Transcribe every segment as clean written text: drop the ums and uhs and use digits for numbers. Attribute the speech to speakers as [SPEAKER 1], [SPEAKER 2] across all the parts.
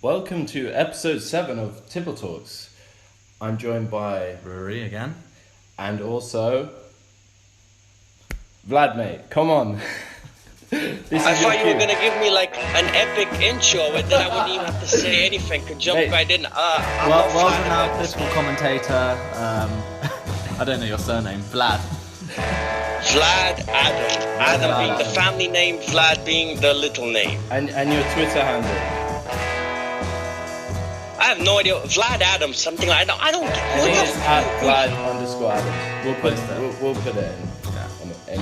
[SPEAKER 1] Welcome to episode 7 of Tipple Talks. I'm joined by
[SPEAKER 2] Rory again.
[SPEAKER 1] And also Vlad, mate. Come on.
[SPEAKER 3] I thought you were going to give me like an epic intro and then I wouldn't even have to say anything. Could jump right in.
[SPEAKER 2] Welcome now, political commentator. I don't know your surname. Vlad.
[SPEAKER 3] Vlad Adam. Adam being the family name, Vlad being the little name.
[SPEAKER 1] And your Twitter handle.
[SPEAKER 3] I have no idea. Vlad Adams, something like that. I don't get
[SPEAKER 1] I think it's at Vlad_Adams. We'll put it in.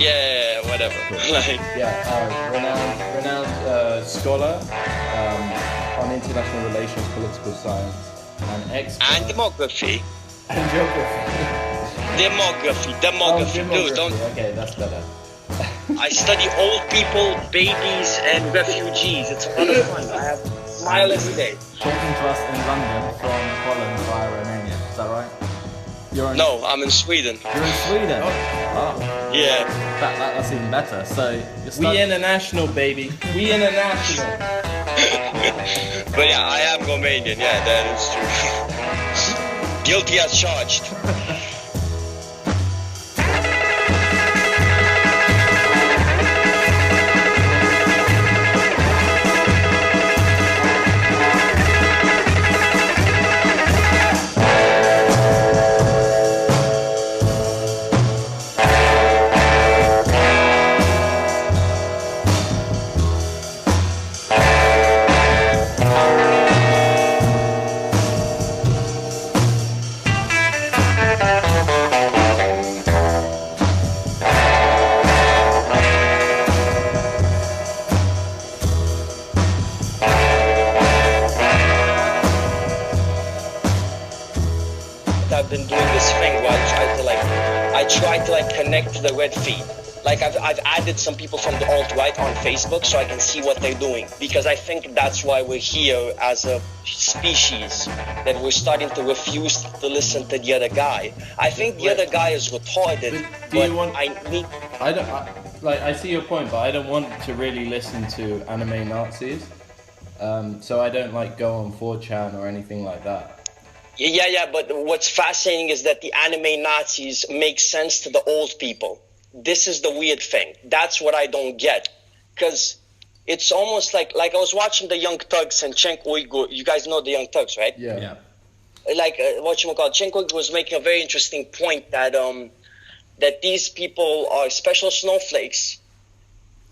[SPEAKER 3] Yeah, whatever.
[SPEAKER 1] Cool. Renowned scholar on international relations, political science, and expert.
[SPEAKER 3] And demography.
[SPEAKER 1] And geography.
[SPEAKER 3] Demography. Dude, don't.
[SPEAKER 1] Okay, that's better.
[SPEAKER 3] I study old people, babies, and refugees. It's a lot of fun. I have smile every day.
[SPEAKER 2] Talking to us in London from Holland via Romania. Is that right?
[SPEAKER 3] No, I'm in Sweden.
[SPEAKER 2] You're in Sweden? Oh.
[SPEAKER 3] Yeah.
[SPEAKER 2] That's even better. So
[SPEAKER 1] we international, baby. We international.
[SPEAKER 3] But yeah, I am Romanian. Yeah, that is true. Guilty as charged. I've been doing this thing where I try to connect to the red feed. Like I've added some people from the alt-right on Facebook so I can see what they're doing, because I think that's why we're here as a species, that we're starting to refuse to listen to the other guy. I think the other guy is retarded,
[SPEAKER 1] I see your point, but I don't want to really listen to anime Nazis, so I don't go on 4chan or anything like that.
[SPEAKER 3] Yeah, but what's fascinating is that the anime Nazis make sense to the old people. This is the weird thing. That's what I don't get. Because it's almost like I was watching the Young Turks and Cenk Uygur. You guys know the Young Turks, right?
[SPEAKER 1] Yeah.
[SPEAKER 3] Cenk Uygur was making a very interesting point that these people are special snowflakes.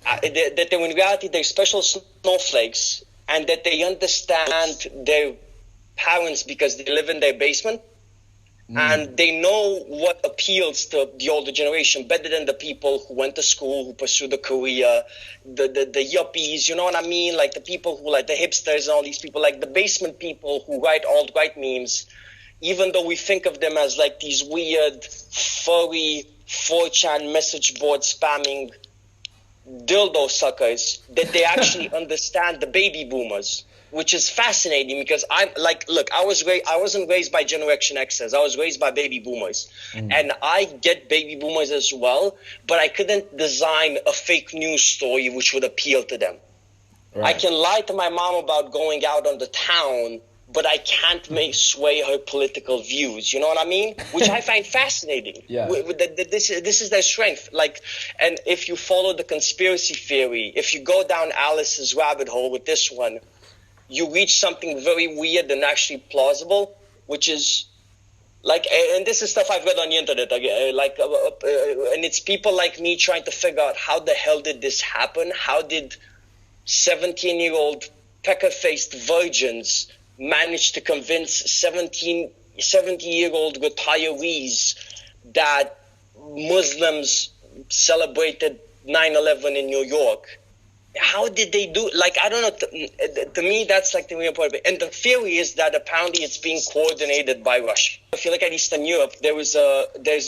[SPEAKER 3] That in reality they're special snowflakes, and that they understand their parents because they live in their basement, and they know what appeals to the older generation better than the people who went to school, who pursued a career, the yuppies, you know what I mean? Like the people who the hipsters and all these people, like the basement people who write alt-right memes, even though we think of them as these weird, furry, 4chan message board spamming dildo suckers, that they actually understand the baby boomers. Which is fascinating, because I wasn't raised by Generation Xers. I was raised by baby boomers. And I get baby boomers as well, but I couldn't design a fake news story which would appeal to them. Right. I can lie to my mom about going out on the town, but I can't sway her political views. You know what I mean? Which I find fascinating.
[SPEAKER 1] Yeah.
[SPEAKER 3] This is their strength. And if you follow the conspiracy theory, if you go down Alice's rabbit hole with this one, you reach something very weird and actually plausible, which is and this is stuff I've read on the internet, and it's people like me trying to figure out how the hell did this happen? How did 17-year-old pecker-faced virgins manage to convince 70-year-old retirees that Muslims celebrated 9/11 in New York? How did they do? I don't know. To me, that's the real point. And the theory is that apparently it's being coordinated by Russia. If you look at Eastern Europe, there's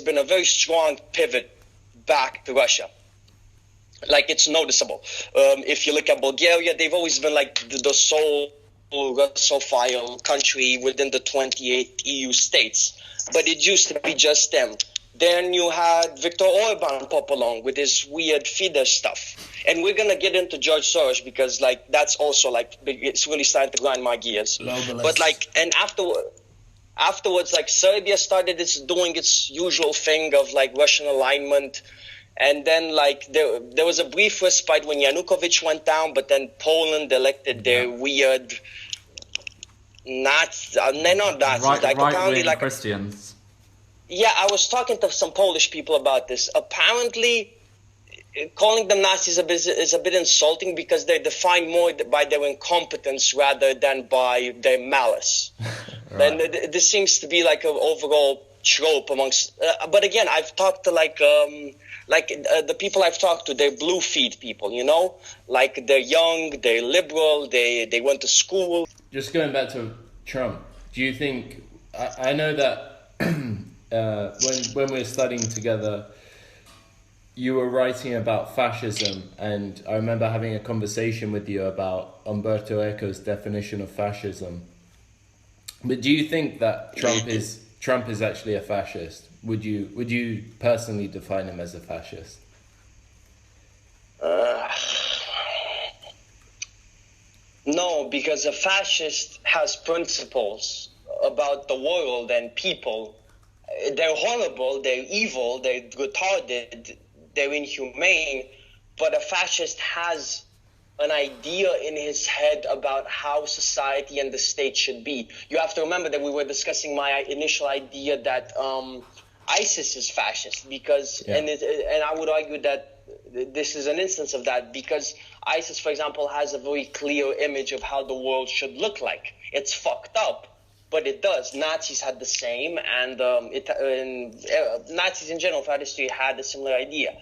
[SPEAKER 3] been a very strong pivot back to Russia. It's noticeable. If you look at Bulgaria, they've always been the sole Russophile country within the 28 EU states. But it used to be just them. Then you had Viktor Orban pop along with his weird Fidesz stuff. And we're going to get into George Soros because, like, that's also, like, it's really starting to grind my gears.
[SPEAKER 1] Globalist.
[SPEAKER 3] But, like, and afterwards, like, Serbia started doing its usual thing of, like, Russian alignment. And then, like, there was a brief respite when Yanukovych went down, but then Poland elected their weird Nazis. They're not Nazis.
[SPEAKER 2] Right-wing Christians.
[SPEAKER 3] Yeah, I was talking to some Polish people about this. Apparently, calling them Nazis is a bit insulting because they're defined more by their incompetence rather than by their malice. Right. And this seems to be like an overall trope amongst. But again, I've talked to the people I've talked to. They're blue feed people, you know, like they're young, they're liberal, they went to school.
[SPEAKER 1] Just going back to Trump, do you think? I know that when we were studying together, you were writing about fascism, and I remember having a conversation with you about Umberto Eco's definition of fascism. But do you think that Trump is actually a fascist? Would you personally define him as a fascist?
[SPEAKER 3] No, because a fascist has principles about the world and people. They're horrible, they're evil, they're retarded, they're inhumane, but a fascist has an idea in his head about how society and the state should be. You have to remember that we were discussing my initial idea that ISIS is fascist because, and I would argue that this is an instance of that because ISIS, for example, has a very clear image of how the world should look like. It's fucked up, but it does. Nazis had the same, and Nazis in general throughout history had a similar idea.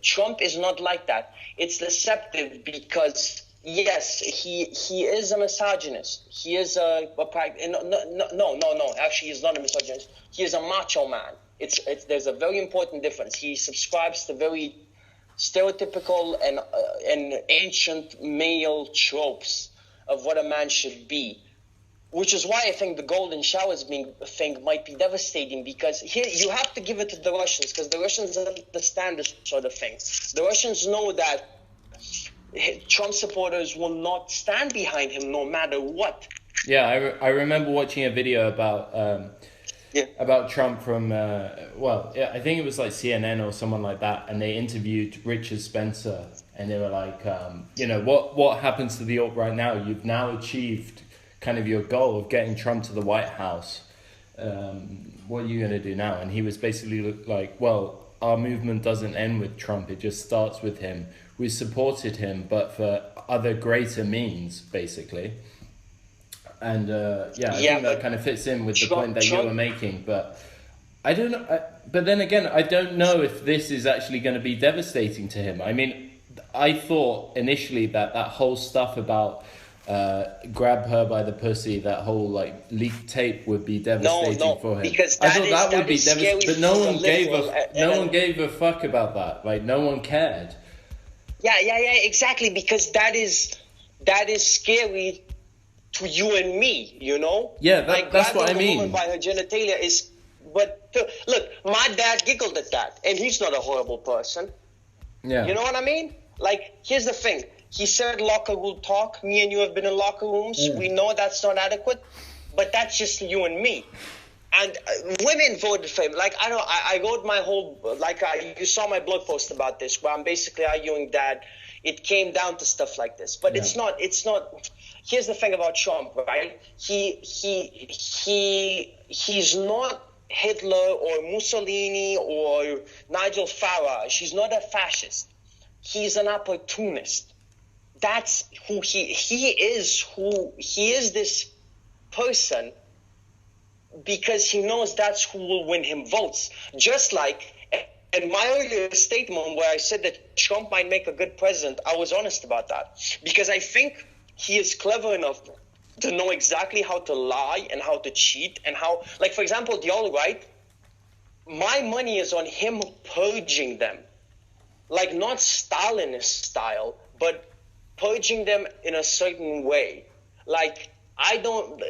[SPEAKER 3] Trump is not like that. It's deceptive because, yes, he is a misogynist. He is no. Actually, he's not a misogynist. He is a macho man. There's a very important difference. He subscribes to very stereotypical and ancient male tropes of what a man should be. Which is why I think the golden showers thing might be devastating because here you have to give it to the Russians because the Russians understand this sort of thing. The Russians know that Trump supporters will not stand behind him no matter what.
[SPEAKER 1] Yeah, I remember watching a video about Trump from, I think it was like CNN or someone like that, and they interviewed Richard Spencer, and they were like, what happens to the alt right now? You've now achieved kind of your goal of getting Trump to the White House. What are you going to do now? And he was basically like, well, our movement doesn't end with Trump. It just starts with him. We supported him, but for other greater means, basically. And I think that kind of fits in with the point that you were making. But I don't know. But then again, I don't know if this is actually going to be devastating to him. I mean, I thought initially that whole stuff about grab her by the pussy, that whole like leaked tape would be devastating for him.
[SPEAKER 3] Because
[SPEAKER 1] I thought that would be devastating, but no one gave a fuck about that. Like no one cared.
[SPEAKER 3] Yeah, exactly. Because that is scary to you and me, you know.
[SPEAKER 1] Yeah, that's what I
[SPEAKER 3] mean.
[SPEAKER 1] mean.
[SPEAKER 3] Woman by her genitalia is, but look, my dad giggled at that, and he's not a horrible person.
[SPEAKER 1] Yeah.
[SPEAKER 3] You know what I mean? Like, here's the thing. He said locker room talk. Me and you have been in locker rooms. Yeah. We know that's not adequate, but that's just you and me. And women voted for him. Like, I wrote my whole, you saw my blog post about this, where I'm basically arguing that it came down to stuff like this. But it's not. Here's the thing about Trump, right? He's not Hitler or Mussolini or Nigel Farage. He's not a fascist. He's an opportunist. That's who he is. Who he is, this person, because he knows that's who will win him votes. Just like in my earlier statement where I said that Trump might make a good president, I was honest about that because I think he is clever enough to know exactly how to lie and how to cheat and how, like, for example, the alt-right, my money is on him purging them. Like, not Stalinist style, but purging them in a certain way. Like, I don't,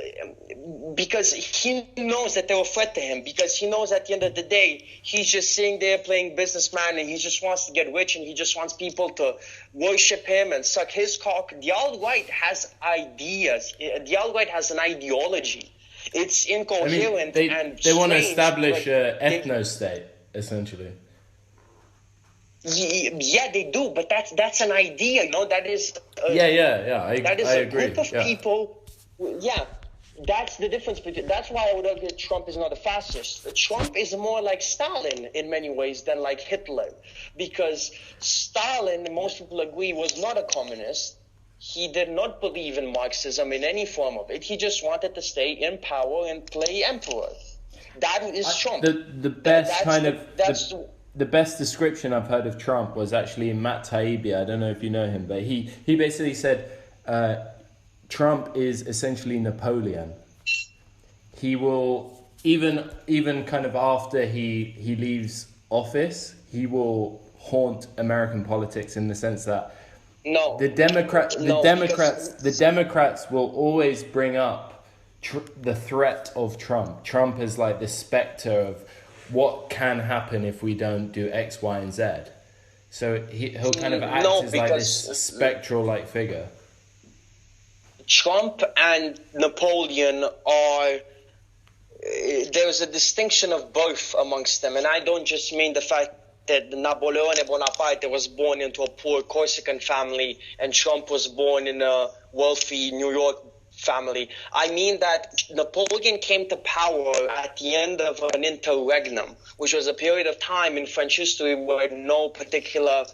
[SPEAKER 3] because he knows that they're a threat to him, because he knows at the end of the day, he's just sitting there playing businessman and he just wants to get rich and he just wants people to worship him and suck his cock. The alt-right has ideas. The alt-right has an ideology. It's incoherent and
[SPEAKER 1] they want to
[SPEAKER 3] strange,
[SPEAKER 1] establish an ethno-state, essentially.
[SPEAKER 3] Yeah, they do, but that's an idea, you know. That is
[SPEAKER 1] That is
[SPEAKER 3] a
[SPEAKER 1] agree.
[SPEAKER 3] group of people. Yeah, that's the difference between. That's why I would argue Trump is not a fascist. Trump is more like Stalin in many ways than like Hitler, because Stalin, most people agree, was not a communist. He did not believe in Marxism in any form of it. He just wanted to stay in power and play emperor. That is Trump.
[SPEAKER 1] The best description I've heard of Trump was actually Matt Taibbi. I don't know if you know him, but he basically said Trump is essentially Napoleon. He will, even kind of after he leaves office, he will haunt American politics in the sense that the Democrats will always bring up the threat of Trump. Trump is like the specter of what can happen if we don't do X, Y, and Z. So he'll kind of act as like this spectral like figure.
[SPEAKER 3] Trump and Napoleon are, there's a distinction of birth amongst them. And I don't just mean the fact that Napoleone Bonaparte was born into a poor Corsican family and Trump was born in a wealthy New York family. I mean that Napoleon came to power at the end of an interregnum, which was a period of time in French history where no particular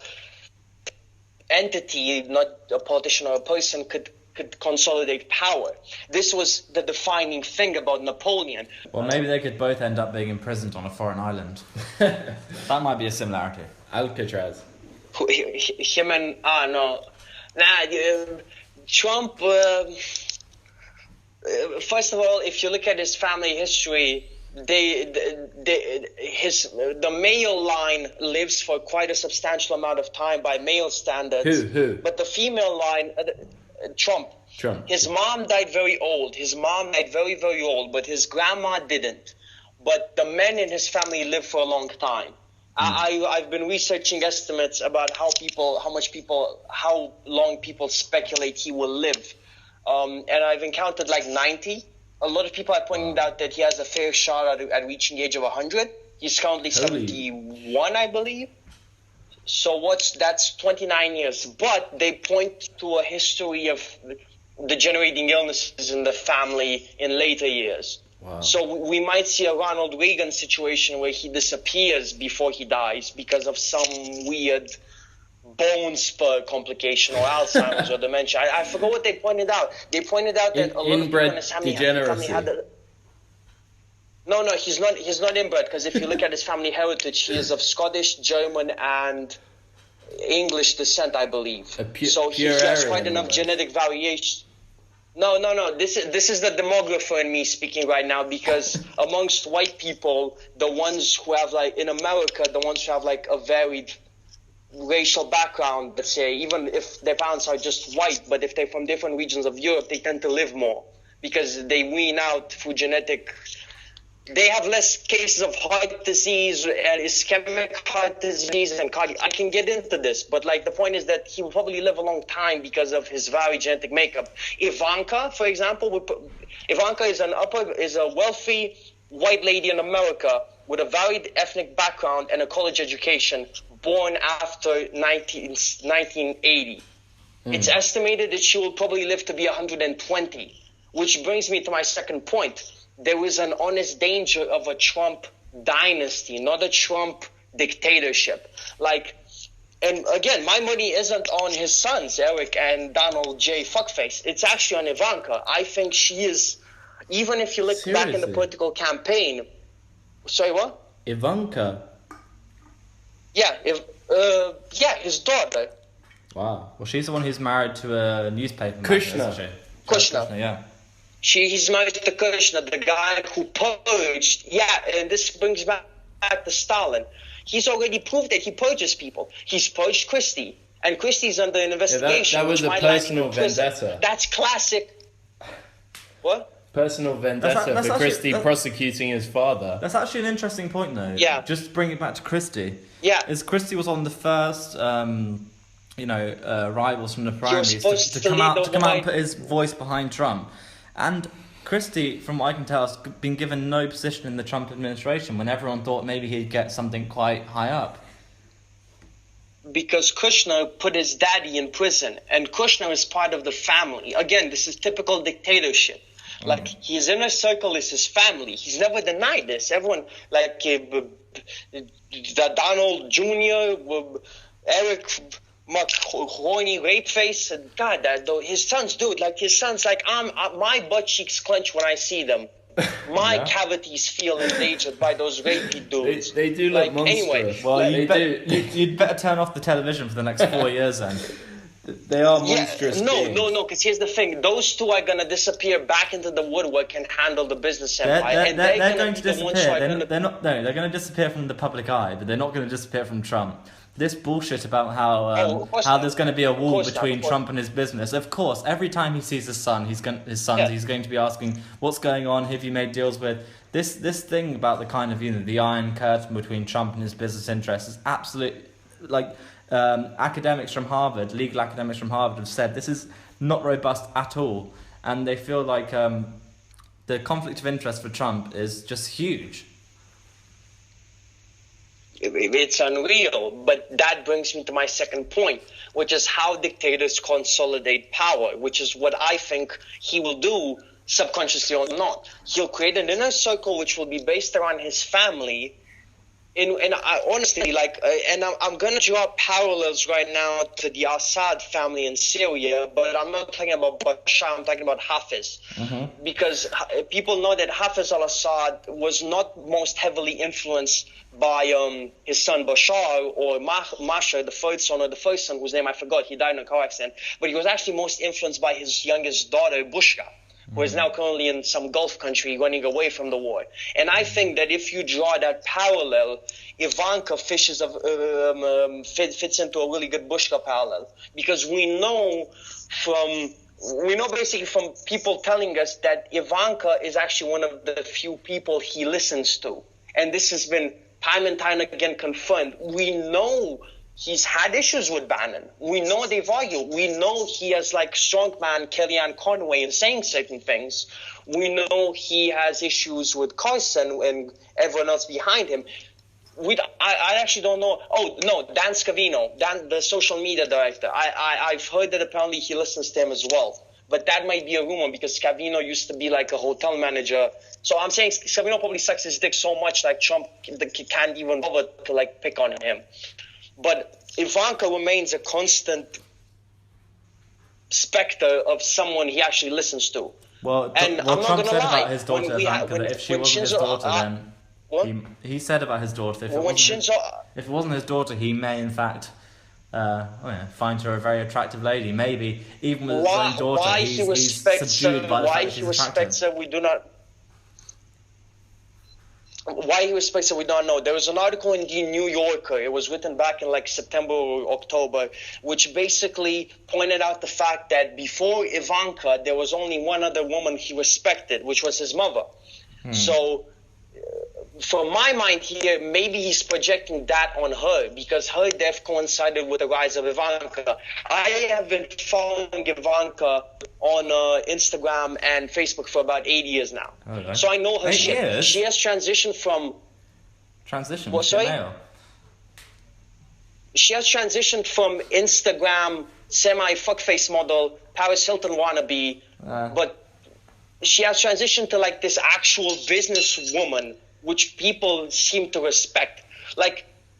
[SPEAKER 3] entity, not a politician or a person, could consolidate power. This was the defining thing about Napoleon.
[SPEAKER 2] Well, maybe they could both end up being imprisoned on a foreign island. That might be a similarity.
[SPEAKER 1] Alcatraz.
[SPEAKER 3] Him and Trump. First of all, if you look at his family history, the male line lives for quite a substantial amount of time by male standards.
[SPEAKER 1] Who?
[SPEAKER 3] But the female line, Trump. His mom died very old. Very, very old, but his grandma didn't. But the men in his family lived for a long time. I've been researching estimates about how long people speculate he will live. And I've encountered like 90. A lot of people are pointing out that he has a fair shot at reaching the age of 100. He's currently 71, I believe. So that's 29 years. But they point to a history of degenerating illnesses in the family in later years.
[SPEAKER 1] Wow.
[SPEAKER 3] So we might see a Ronald Reagan situation where he disappears before he dies because of some weird bone spur complication or Alzheimer's or dementia. I forgot what they pointed out. They pointed out that a lot of people in his family had No, he's not inbred, because if you look at his family heritage, he is of Scottish, German, and English descent, I believe. So he has quite enough genetic variation. No. This is the demographer in me speaking right now, because amongst white people, the ones who have in America, the ones who have a varied racial background, let's say, even if their parents are just white, but if they're from different regions of Europe, they tend to live more because they wean out through genetic. They have less cases of heart disease and ischemic heart disease and cardiac. I can get into this, but the point is that he will probably live a long time because of his varied genetic makeup. Ivanka, for example, Ivanka is a wealthy white lady in America with a varied ethnic background and a college education, born after 1980. It's estimated that she will probably live to be 120, which brings me to my second point. There is an honest danger of a Trump dynasty, not a Trump dictatorship. And again, my money isn't on his sons, Eric and Donald J. Fuckface. It's actually on Ivanka. I think she is, even if you look back in the political campaign. Sorry, what?
[SPEAKER 1] Ivanka?
[SPEAKER 3] Yeah, his daughter.
[SPEAKER 2] Wow. Well, she's the one who's married to a newspaper man,
[SPEAKER 1] Kushner.
[SPEAKER 2] isn't she?
[SPEAKER 3] Kushner,
[SPEAKER 2] yeah.
[SPEAKER 3] He's married to Kushner, the guy who purged. Yeah, and this brings back to Stalin. He's already proved that he purges people. He's purged Christie, and Christie's under investigation.
[SPEAKER 1] That was a personal vendetta.
[SPEAKER 3] That's classic. What?
[SPEAKER 1] Personal vendetta
[SPEAKER 2] That's
[SPEAKER 1] for
[SPEAKER 2] actually-
[SPEAKER 1] Christie prosecuting his father.
[SPEAKER 2] That's actually an interesting point, though.
[SPEAKER 3] Yeah.
[SPEAKER 2] Just bring it back to Christie.
[SPEAKER 3] Yeah.
[SPEAKER 2] Is Christie was on the first, rivals from the primaries
[SPEAKER 3] supposed
[SPEAKER 2] to
[SPEAKER 3] to
[SPEAKER 2] come
[SPEAKER 3] lead
[SPEAKER 2] out
[SPEAKER 3] the
[SPEAKER 2] to come out and
[SPEAKER 3] line.
[SPEAKER 2] put his voice behind Trump, and Christie, from what I can tell, has been given no position in the Trump administration when everyone thought maybe he'd get something quite high up.
[SPEAKER 3] Because Kushner put his daddy in prison, and Kushner is part of the family. Again, this is typical dictatorship. Like, his inner circle is his family. He's never denied this. Everyone, like Donald Jr., Eric McHorny, Rapeface, and God, his sons do it. Like, his sons, like, my butt cheeks clench when I see them. My cavities feel endangered by those rapey dudes.
[SPEAKER 1] They do look monstrous.
[SPEAKER 3] Anyway,
[SPEAKER 2] Well,
[SPEAKER 1] they
[SPEAKER 2] you'd better turn off the television for the next 4 years then.
[SPEAKER 1] They are monstrous.
[SPEAKER 3] No,
[SPEAKER 1] beings.
[SPEAKER 3] because here's the thing. Those two are going to disappear back into the woodwork and handle the business empire.
[SPEAKER 2] They're going to disappear. They're going to disappear from the public eye, but they're not going to disappear from Trump. This bullshit about how there's going to be a wall between Trump and his business. Of course, every time he sees his sons, he's going to be asking, "What's going on? Have you made deals with?" This thing about the kind of the iron curtain between Trump and his business interests is absolute. Like academics from Harvard, legal academics from Harvard have said this is not robust at all, and they feel like the conflict of interest for Trump is just huge.
[SPEAKER 3] It's unreal, but that brings me to my second point, which is how dictators consolidate power, which is what I think he will do, subconsciously or not. He'll create an inner circle which will be based around his family. And I honestly, I'm going to draw parallels right now to the Assad family in Syria, but I'm not talking about Bashar, I'm talking about Hafez. Mm-hmm. Because people know that Hafez al-Assad was not most heavily influenced by his son Bashar or Masha, the third son, or the first son, whose name I forgot. He died in a car accident. But he was actually most influenced by his youngest daughter, Bushra, who is now currently in some Gulf country running away from the war. And I think that if you draw that parallel, Ivanka fits into a really good Bushra parallel. Because we know basically from people telling us that Ivanka is actually one of the few people he listens to. And this has been time and time again confirmed. We know he's had issues with Bannon. We know they've argued. We know he has strongman Kellyanne Conway in saying certain things. We know he has issues with Carson and everyone else behind him. I actually don't know. Oh, no, Dan Scavino, the social media director. I've heard that apparently he listens to him as well. But that might be a rumor because Scavino used to be like a hotel manager. So I'm saying Scavino probably sucks his dick so much Trump can't even bother to pick on him. But Ivanka remains a constant specter of someone he actually listens to.
[SPEAKER 2] Well,
[SPEAKER 3] and I'm not
[SPEAKER 2] Trump
[SPEAKER 3] gonna
[SPEAKER 2] said
[SPEAKER 3] lie.
[SPEAKER 2] about his daughter Ivanka that if she wasn't his daughter, then he said about his daughter if it wasn't his daughter, he may in fact find her a very attractive lady. Maybe even with his own daughter, he's subdued by the fact that she's attractive.
[SPEAKER 3] Why he respects her, we don't know. There was an article in the New Yorker. It was written back in September or October, which basically pointed out the fact that before Ivanka, there was only one other woman he respected, which was his mother. So, from my mind here, maybe he's projecting that on her because her death coincided with the rise of Ivanka. I have been following Ivanka on Instagram and Facebook for about 8 years now.
[SPEAKER 2] Okay.
[SPEAKER 3] So I know her
[SPEAKER 2] 8
[SPEAKER 3] shit.
[SPEAKER 2] years?
[SPEAKER 3] She has transitioned from... She has transitioned from Instagram semi-fuckface model, Paris Hilton wannabe, but she has transitioned to this actual businesswoman, which people seem to respect.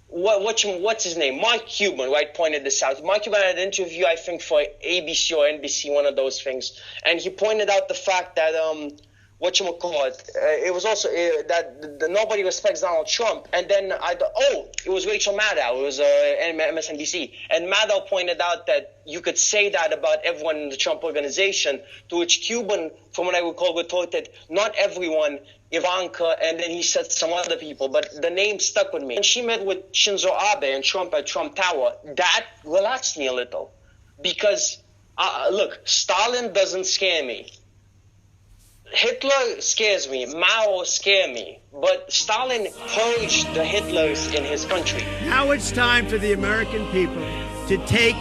[SPEAKER 3] What's his name? Mark Cuban, right, pointed this out. Mark Cuban had an interview, I think, for ABC or NBC, one of those things. And he pointed out the fact that, it was also that nobody respects Donald Trump. And then it was Rachel Maddow. It was MSNBC. And Maddow pointed out that you could say that about everyone in the Trump organization, to which Cuban, from what I recall, retorted, not everyone, Ivanka, and then he said some other people, but the name stuck with me. When she met with Shinzo Abe and Trump at Trump Tower, that relaxed me a little. Because, look, Stalin doesn't scare me. Hitler scares me. Mao scares me. But Stalin purged the Hitlers in his country.
[SPEAKER 4] Now it's time for the American people to take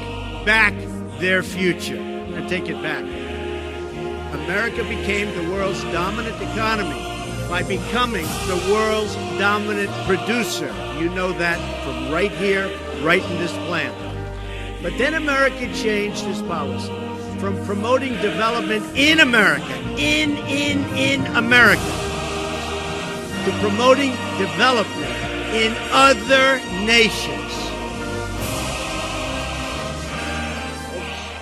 [SPEAKER 4] back their future. And take it back. America became the world's dominant economy by becoming the world's dominant producer. You know that from right here, right in this plant. But then America changed its policy from promoting development in America, in America, to promoting development in other nations.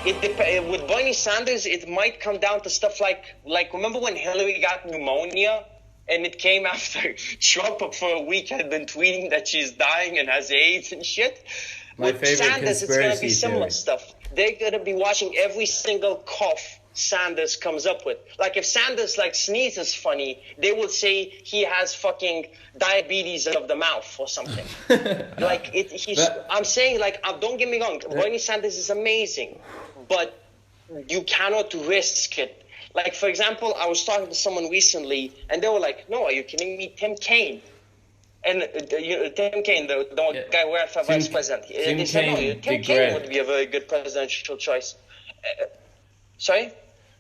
[SPEAKER 3] With Bernie Sanders, it might come down to stuff like remember when Hillary got pneumonia? And it came after Trump for a week had been tweeting that she's dying and has AIDS and shit. With Sanders, it's going to be similar stuff. They're going to be watching every single cough Sanders comes up with. Like if Sanders sneezes funny, they will say he has fucking diabetes of the mouth or something. I'm saying don't get me wrong, Bernie Sanders is amazing, but you cannot risk it. Like, for example, I was talking to someone recently, and they were like, no, are you kidding me? Tim Kaine. And Tim Kaine, the guy who ran for vice president. They said, no, Tim Kaine would be a very good presidential choice. Sorry?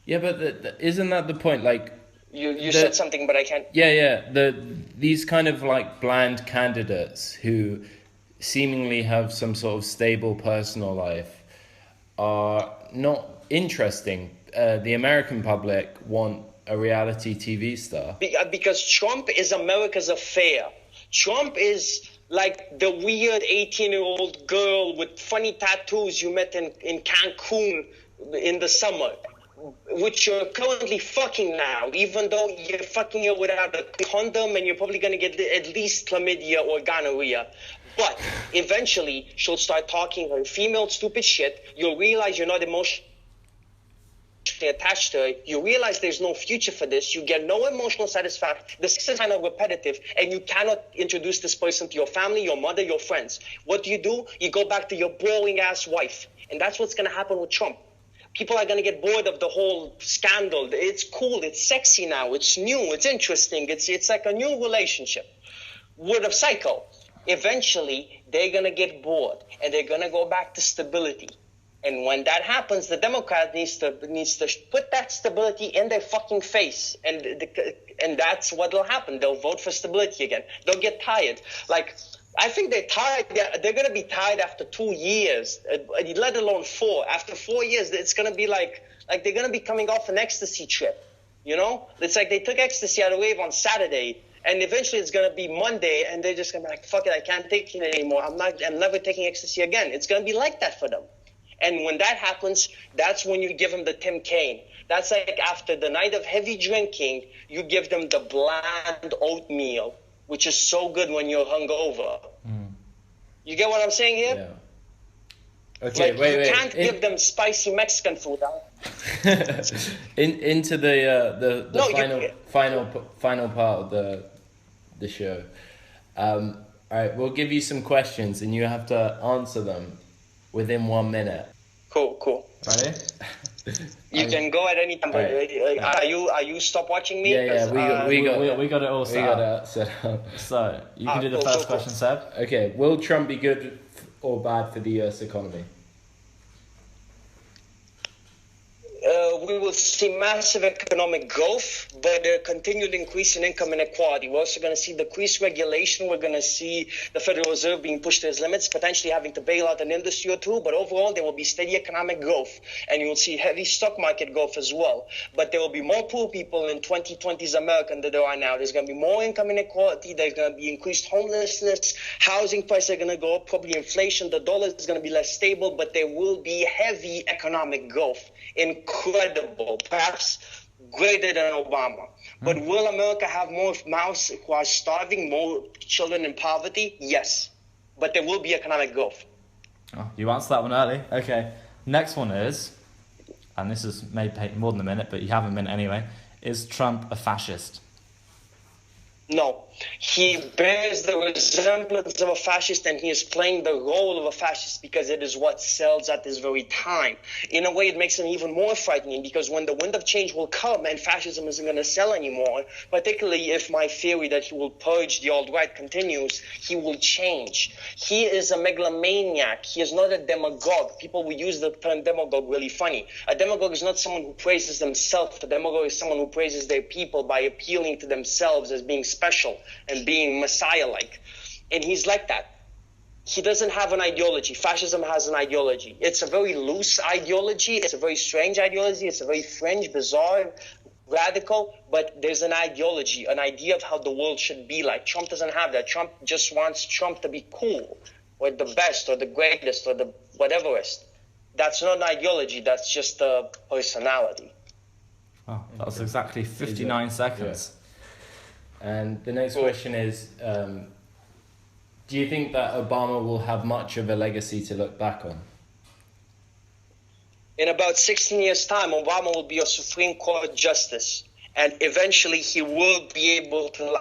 [SPEAKER 1] Yeah, but isn't that the point?
[SPEAKER 3] You said something, but I can't...
[SPEAKER 1] Yeah. These kind of, bland candidates who seemingly have some sort of stable personal life are not interesting. The American public want a reality TV star.
[SPEAKER 3] Because Trump is America's affair. Trump is like the weird 18-year-old girl with funny tattoos you met in Cancun in the summer, which you're currently fucking now, even though you're fucking her without a condom and you're probably going to get at least chlamydia or gonorrhea. But eventually, she'll start talking her female stupid shit. You'll realize you're not emotionally attached to it. You realize there's no future for this. You get no emotional satisfaction. The sex is kind of repetitive, and you cannot introduce this person to your family, your mother, your friends. What do? You go back to your boring ass wife, and that's what's going to happen with Trump. People are going to get bored of the whole scandal. It's cool. It's sexy now. It's new. It's interesting. It's like a new relationship. Word of Psycho. Eventually, they're going to get bored, and they're going to go back to stability. And when that happens, the Democrat needs to put that stability in their fucking face, and that's what will happen. They'll vote for stability again. They'll get tired. I think they're tired. They're going to be tired after 2 years, let alone 4. After 4 years, it's going to be like they're going to be coming off an ecstasy trip. You know, it's like they took ecstasy out of wave on Saturday, and eventually it's going to be Monday, and they're just going to be like, fuck it, I can't take it anymore. I'm never taking ecstasy again. It's going to be like that for them. And when that happens, that's when you give them the Tim Kaine. That's like after the night of heavy drinking, you give them the bland oatmeal, which is so good when you're hungover. You get what I'm saying here?
[SPEAKER 1] Yeah. Okay, wait.
[SPEAKER 3] You can't give them spicy Mexican food.
[SPEAKER 1] Into the final part of the show. All right, we'll give you some questions, and you have to answer them within 1 minute.
[SPEAKER 3] Cool.
[SPEAKER 1] Ready?
[SPEAKER 3] You can go at any time. Right. Are you stop watching me?
[SPEAKER 1] Yeah. We
[SPEAKER 2] got it all set up. So you can do the first question, Seb.
[SPEAKER 1] Okay. Will Trump be good or bad for the US economy?
[SPEAKER 3] We will see massive economic growth, but a continued increase in income inequality. We're also going to see decreased regulation. We're going to see the Federal Reserve being pushed to its limits, potentially having to bail out an industry or two. But overall, there will be steady economic growth, and you will see heavy stock market growth as well. But there will be more poor people in 2020's America than there are now. There's going to be more income inequality. There's going to be increased homelessness. Housing prices are going to go up, probably inflation. The dollar is going to be less stable, but there will be heavy economic growth. Incredible, perhaps greater than Obama. But will America have more mouths who are starving, more children in poverty? Yes. But there will be economic growth.
[SPEAKER 2] Oh, you answered that one early. Okay. Next one is, and this is may take more than a minute, but you have a minute anyway. Is Trump a fascist?
[SPEAKER 3] No, he bears the resemblance of a fascist, and he is playing the role of a fascist because it is what sells at this very time. In a way, it makes him even more frightening, because when the wind of change will come and fascism isn't going to sell anymore, particularly if my theory that he will purge the alt-right continues, he will change. He is a megalomaniac. He is not a demagogue. People will use the term demagogue really funny. A demagogue is not someone who praises themselves. A demagogue is someone who praises their people by appealing to themselves as being special and being Messiah-like. And he's like that. He doesn't have an ideology. Fascism has an ideology. It's a very loose ideology. It's a very strange ideology. It's a very fringe, bizarre, radical, but there's an ideology, an idea of how the world should be like. Trump doesn't have that. Trump just wants Trump to be cool, or the best, or the greatest, or the whateverest. That's not an ideology. That's just a personality.
[SPEAKER 2] Oh, that was exactly 59 seconds.
[SPEAKER 1] Yeah. And the next question is, do you think that Obama will have much of a legacy to look back on?
[SPEAKER 3] In about 16 years' time, Obama will be a Supreme Court justice. And eventually he will be able to,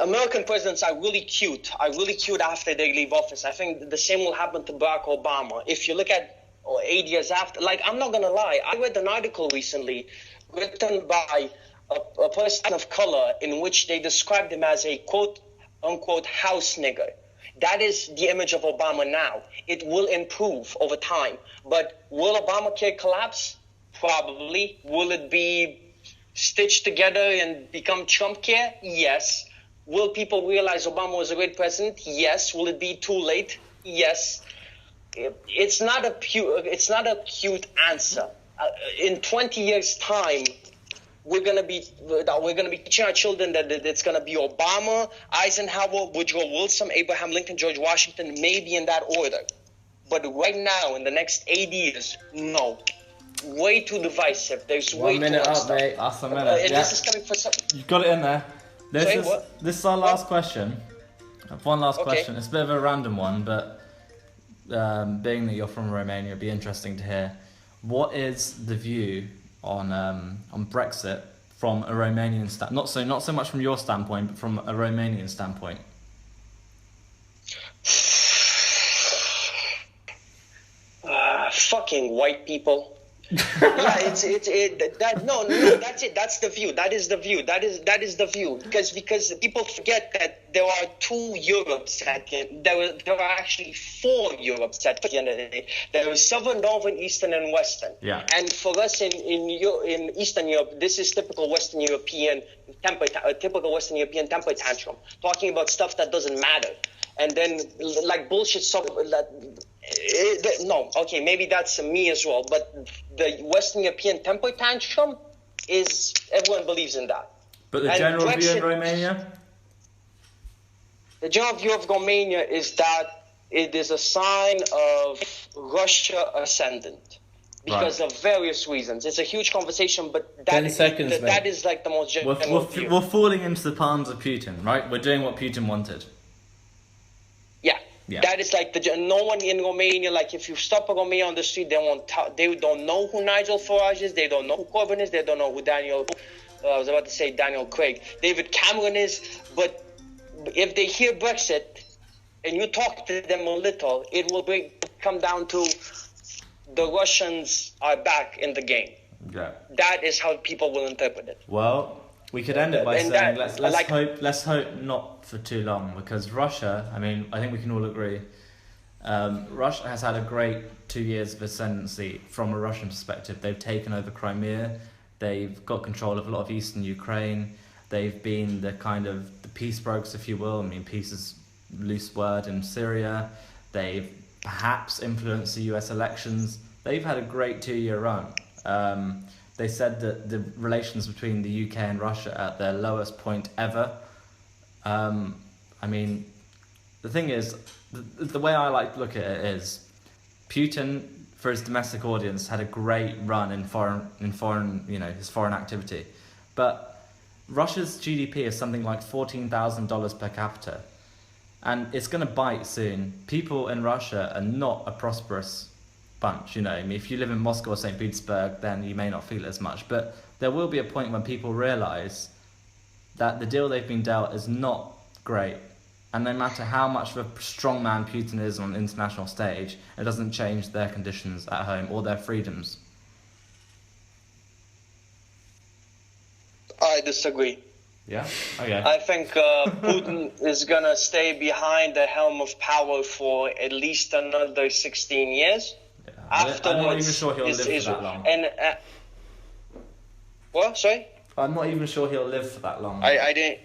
[SPEAKER 3] American presidents are really cute. After they leave office. I think the same will happen to Barack Obama. If you look at 8 years after, I'm not going to lie. I read an article recently written by a person of color in which they described him as a quote-unquote house nigger. That is the image of Obama now. It will improve over time. But will Obamacare collapse? Probably. Will it be stitched together and become Trump care? Yes. Will people realize Obama was a great president? Yes. Will it be too late? Yes. It's not a cute answer. In 20 years' time, we're gonna be teaching our children that it's gonna be Obama, Eisenhower, Woodrow Wilson, Abraham Lincoln, George Washington, maybe in that order. But right now, in the next 8 years, no. Way too divisive. There's way
[SPEAKER 1] 1 minute
[SPEAKER 3] too much
[SPEAKER 1] up,
[SPEAKER 3] stuff.
[SPEAKER 1] mate.
[SPEAKER 2] That's a minute.
[SPEAKER 3] This is coming for some.
[SPEAKER 2] You've got it in there. This is our last
[SPEAKER 3] What?
[SPEAKER 2] question. One last
[SPEAKER 3] Okay.
[SPEAKER 2] question. It's a bit of a random one, but being that you're from Romania, it'd be interesting to hear. What is the view on Brexit from a Romanian standpoint? Not so much from your standpoint, but from a Romanian standpoint.
[SPEAKER 3] Fucking white people. Yeah, that's it. That's the view. That is the view. Because people forget that there are two Europes. There are actually four Europes at the end of the day. There is Southern, Northern, Eastern, and Western.
[SPEAKER 2] Yeah.
[SPEAKER 3] And for us in Eastern Europe, this is typical Western European temper tantrum, talking about stuff that doesn't matter. And then bullshit stuff maybe that's me as well, but the Western European temper tantrum is, everyone believes in that.
[SPEAKER 2] But the general view in Romania?
[SPEAKER 3] The general view of Romania is that it is a sign of Russia ascendant because of various reasons. It's a huge conversation, but that is the most general view.
[SPEAKER 2] We're falling into the palms of Putin, right? We're doing what Putin wanted.
[SPEAKER 3] Yeah. That is no one in Romania, if you stop a Romania on the street, they don't know who Nigel Farage is, they don't know who Corbyn is, they don't know who Daniel Craig, David Cameron is, but if they hear Brexit and you talk to them a little, it will come down to the Russians are back in the game.
[SPEAKER 2] Yeah.
[SPEAKER 3] That is how people will interpret it.
[SPEAKER 2] Well, we could end it by saying let's hope not for too long, because Russia, I think we can all agree, Russia has had a great 2 years of ascendancy from a Russian perspective. They've taken over Crimea, they've got control of a lot of eastern Ukraine, they've been the peace brokers, if you will. Peace is a loose word in Syria. They've perhaps influenced the US elections. They've had a great 2-year run. They said that the relations between the UK and Russia are at their lowest point ever. The thing is, the way I like to look at it is, Putin, for his domestic audience, had a great run in foreign, his foreign activity. But Russia's GDP is something like $14,000 per capita. And it's going to bite soon. People in Russia are not a prosperous bunch, if you live in Moscow or St. Petersburg, then you may not feel it as much, but there will be a point when people realize that the deal they've been dealt is not great. And no matter how much of a strongman Putin is on the international stage, it doesn't change their conditions at home or their freedoms.
[SPEAKER 3] I disagree.
[SPEAKER 2] Yeah? Okay.
[SPEAKER 3] I think Putin is going to stay behind the helm of power for at least another 16 years.
[SPEAKER 2] Yeah.
[SPEAKER 3] Afterwards,
[SPEAKER 2] I'm not even sure he'll live for that long.
[SPEAKER 3] And, what? Sorry?
[SPEAKER 2] I'm not even sure he'll live for that long.
[SPEAKER 3] I didn't...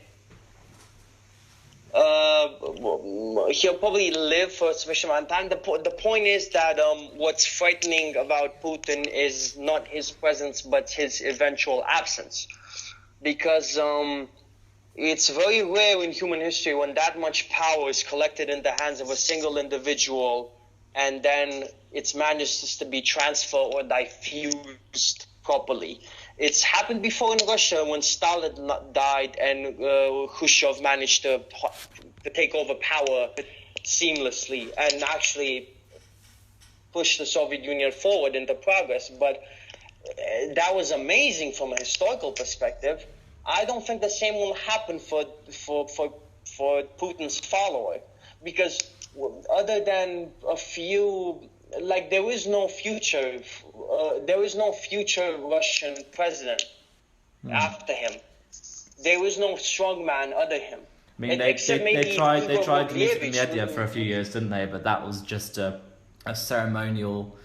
[SPEAKER 3] he'll probably live for a sufficient amount of time. The point is that what's frightening about Putin is not his presence, but his eventual absence. Because it's very rare in human history when that much power is collected in the hands of a single individual and then it's managed to be transferred or diffused properly. It's happened before in Russia when Stalin died and Khrushchev managed to take over power seamlessly and actually push the Soviet Union forward into progress. But that was amazing from a historical perspective. I don't think the same will happen for Putin's follower, because other than a few, like there is no future Russian president after him. There is no strong man under him.
[SPEAKER 2] I mean, they tried Dmitry Medvedev for a few years, didn't they? But that was just a ceremonial.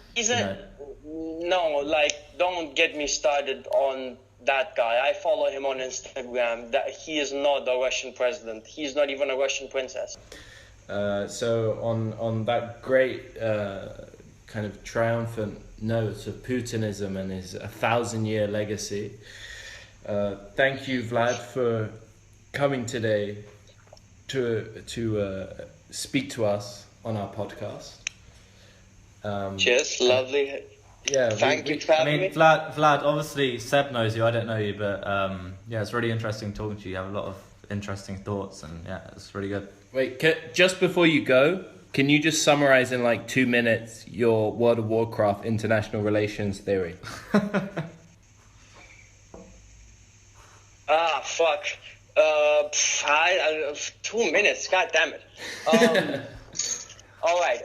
[SPEAKER 3] Don't get me started on that guy. I follow him on Instagram. That he is not a Russian president. He's not even a Russian princess.
[SPEAKER 1] So on that great kind of triumphant note of Putinism and his 1,000-year legacy, thank you, Vlad, for coming today to speak to us on our podcast.
[SPEAKER 3] Cheers, lovely.
[SPEAKER 1] Yeah,
[SPEAKER 3] thank you for having me.
[SPEAKER 2] Vlad, obviously Seb knows you, I don't know you, but yeah, it's really interesting talking to you. You have a lot of interesting thoughts, and yeah, it's really good.
[SPEAKER 1] Wait, just before you go, can you just summarize in like 2 minutes your World of Warcraft international relations theory?
[SPEAKER 3] Fuck. 2 minutes, god damn it. All right.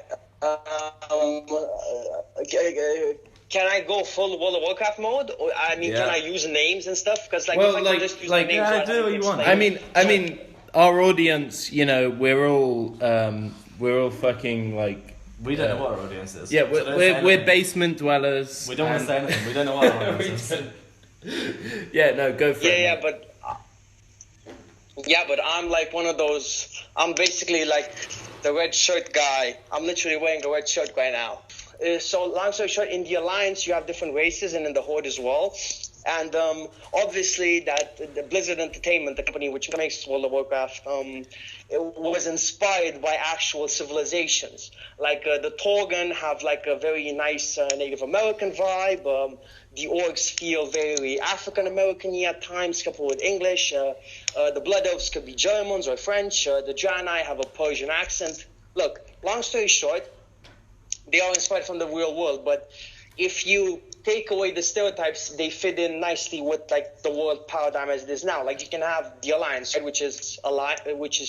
[SPEAKER 3] Can I go full World of Warcraft mode? Or, can I use names and stuff? Because do what
[SPEAKER 2] you want.
[SPEAKER 1] I mean, our audience, we're all fucking like.
[SPEAKER 2] We don't know what our audience is.
[SPEAKER 1] Yeah, we're basement dwellers.
[SPEAKER 2] We don't want to say anything. We don't know what our audience is.
[SPEAKER 1] Yeah, no, go for it.
[SPEAKER 3] But I'm like one of those. I'm basically like the red shirt guy. I'm literally wearing a red shirt right now. So long story short, in the Alliance you have different races, and in the Horde as well. And obviously that the Blizzard Entertainment, the company which makes World of Warcraft, it was inspired by actual civilizations. Like the Torgan have like a very nice Native American vibe. The Orcs feel very African American-y at times, coupled with English. The Blood Elves could be Germans or French. The Draenei have a Persian accent. Look, long story short, they are inspired from the real world, but if you take away the stereotypes, they fit in nicely with like the world paradigm as it is now. Like you can have the Alliance, right, which is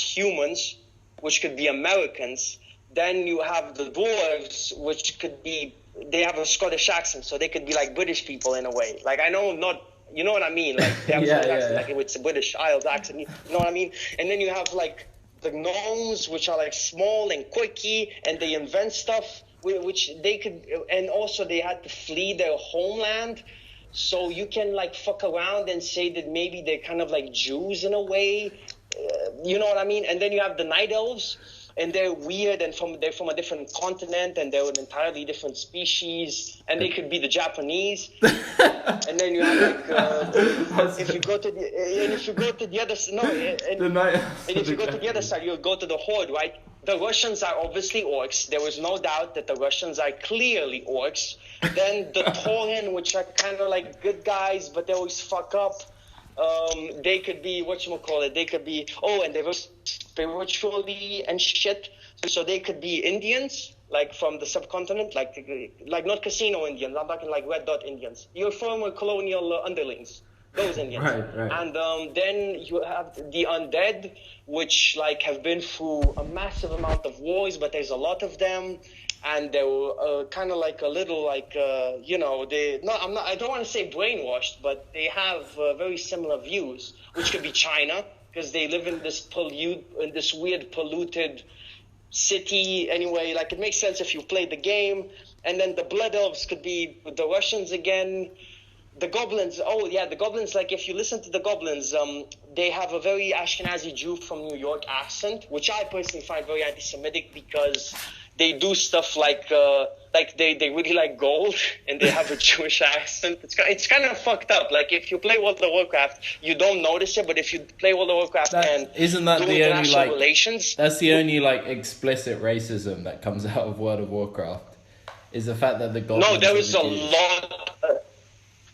[SPEAKER 3] humans, which could be Americans. Then you have the Dwarves, which could be, they have a Scottish accent, so they could be like British people in a way. Like I know not, you know what I mean? Like they have a accent, like it's a British Isles accent. You know what I mean? And then you have like the gnomes, which are like small and quirky, and they invent stuff. Which they could, and also they had to flee their homeland, so you can like fuck around and say that maybe they're kind of like Jews in a way, you know what I mean? And then you have the Night Elves, and they're weird, and they're from a different continent, and they're an entirely different species, and they could be the Japanese. And then you have like if you go to the other side, you go to the Horde, right? The Russians are obviously orcs. There is no doubt that the Russians are clearly orcs. Then the Tauren, which are kind of like good guys, but they always fuck up. They could be, they could be, and they were spiritually and shit. So they could be Indians, like from the subcontinent, like not casino Indians. I'm talking like red dot Indians. Your former colonial underlings. Those Indians.
[SPEAKER 2] Right.
[SPEAKER 3] And then you have the undead, which like have been through a massive amount of wars, but there's a lot of them. And they were kind of like a little like, I don't want to say brainwashed, but they have very similar views, which could be China, because they live in this weird polluted city. Anyway, like it makes sense if you play the game. And then the Blood Elves could be the Russians again. The Goblins, the Goblins, like if you listen to the Goblins, they have a very Ashkenazi Jew from New York accent, which I personally find very anti-Semitic because they do stuff like they really like gold and they have a Jewish accent. It's kind of fucked up. Like if you play World of Warcraft, you don't notice it, but if you play World of Warcraft
[SPEAKER 1] isn't that the only like
[SPEAKER 3] relations,
[SPEAKER 1] that's the only like explicit racism that comes out of World of Warcraft is the fact that the goblins.
[SPEAKER 3] No, there was a lot.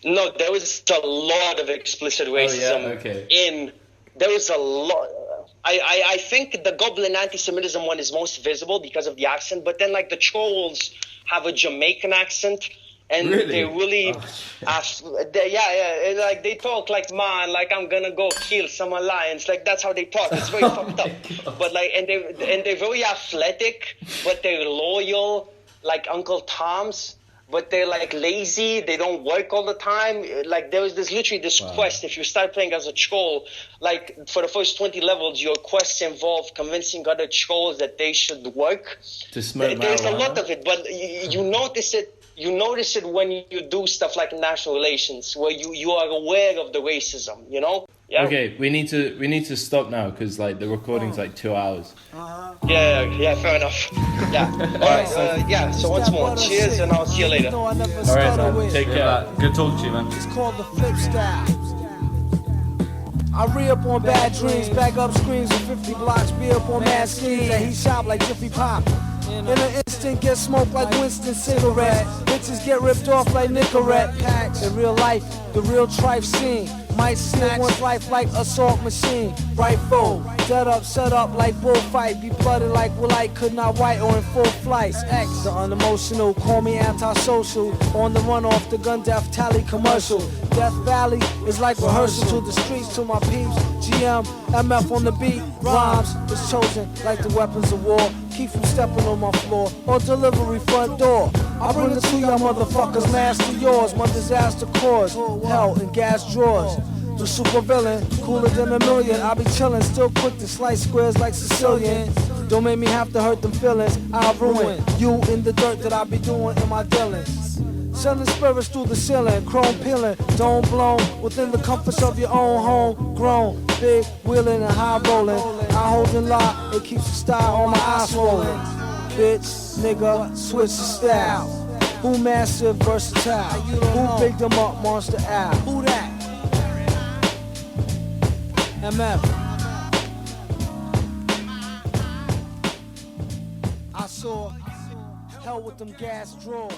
[SPEAKER 3] No, there was a lot of explicit racism there was a lot. I think the Goblin anti-Semitism one is most visible because of the accent, but then like the trolls have a Jamaican accent, and they really, like they talk like, man, like I'm gonna go kill some lions, like that's how they talk. It's very fucked up. God. But like, and they're very athletic, but they're loyal, like Uncle Tom's. But they're like lazy, they don't work all the time. Like there's literally this quest. If you start playing as a troll, like for the first 20 levels, your quests involve convincing other trolls that they should work.
[SPEAKER 1] To smoke
[SPEAKER 3] There's a lot of it, but you notice it. You notice it when you do stuff like national relations, where you are aware of the racism. You know. Yeah.
[SPEAKER 1] Okay, we need to stop now because like the recording's like 2 hours.
[SPEAKER 3] Yeah, fair enough. Yeah. All right. So once more, cheers, and I'll see you later.
[SPEAKER 1] All right, man. Take care.
[SPEAKER 2] Good talking to you, man.
[SPEAKER 5] It's called the flip style. I re-up on bad dreams, back up screens with 50 blocks, be up on mad schemes that he shop like Jiffy Pop. In an instant, get smoked like Winston cigarette. Bitches get ripped off like Nicorette packs. In real life, the real trife scene. Might seal one's life like assault machine. Right foe, dead up, set up like bullfight. Be blooded like will I could not white or in full flight. X, the unemotional, call me antisocial. On the run off the gun death tally commercial. Death Valley is like rehearsal to the streets to my peeps. GM, MF on the beat, rhymes is chosen like the weapons of war. Keep from stepping on my floor or delivery front door. I bring it to y'all motherfuckers, last to yours. My disaster cause hell in gas drawers. The super villain, cooler than a million. I be chillin', still quick to slice squares like Sicilian. Don't make me have to hurt them feelings. I'll ruin you in the dirt that I be doing in my dealings. Sending spirits through the ceiling, chrome peeling, dome blown within the comforts of your own home. Grown, big, wheeling and high rolling. I hold and lock, it keeps the style on my eyes swollen. Bitch, nigga, switch the style. Who massive, versatile? Who big them up, Monster Al? Who that? MF. I saw hell with them gas drawers.